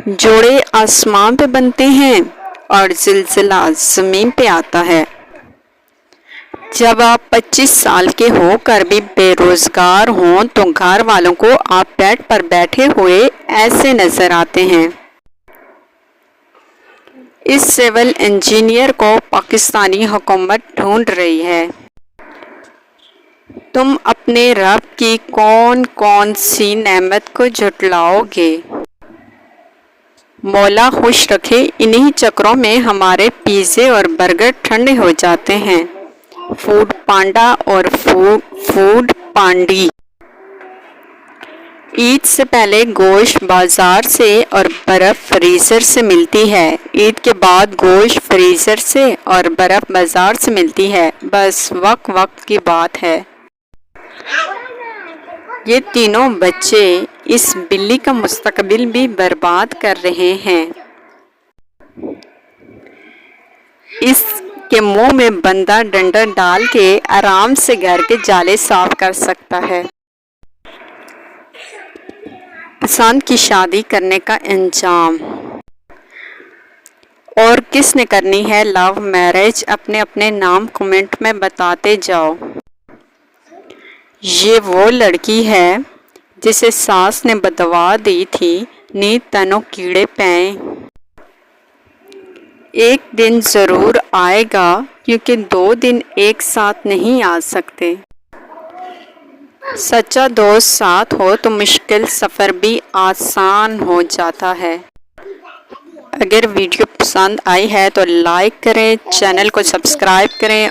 जोड़े आसमान पे बनते हैं और जिलजिला ज़मीन पे आता है। जब आप 25 साल के होकर भी बेरोज़गार हों तो घर वालों को आप बेड पर बैठे हुए ऐसे नज़र आते हैं। इस सिविल इंजीनियर को पाकिस्तानी हुकूमत ढूंढ रही है। तुम अपने रब की कौन कौन सी नेमत को झुटलाओगे? मौला खुश रखे, इन्हीं चक्रों में हमारे पिज़्ज़े और बर्गर ठंडे हो जाते हैं। फूड पांडा और फूड पांडी। ईद से पहले गोश्त बाजार से और बर्फ़ फ्रीज़र से मिलती है। ईद के बाद गोश्त फ्रीज़र से और बर्फ़ बाजार से मिलती है। बस वक्त की बात है। ये तीनों बच्चे इस बिल्ली का मुस्तकबिल भी बर्बाद कर रहे हैं। इसके मुंह में बंदा डंडा डाल के आराम से घर के जाले साफ कर सकता है। पसंद की शादी करने का इंजाम। और किसने करनी है लव मैरिज, अपने अपने नाम कमेंट में बताते जाओ। ये वो लड़की है जिसे सास ने बदवा दी थी, नी तनो कीड़े पैं। एक दिन ज़रूर आएगा क्योंकि 2 दिन एक साथ नहीं आ सकते। सच्चा दोस्त साथ हो तो मुश्किल सफ़र भी आसान हो जाता है। अगर वीडियो पसंद आई है तो लाइक करें, चैनल को सब्सक्राइब करें।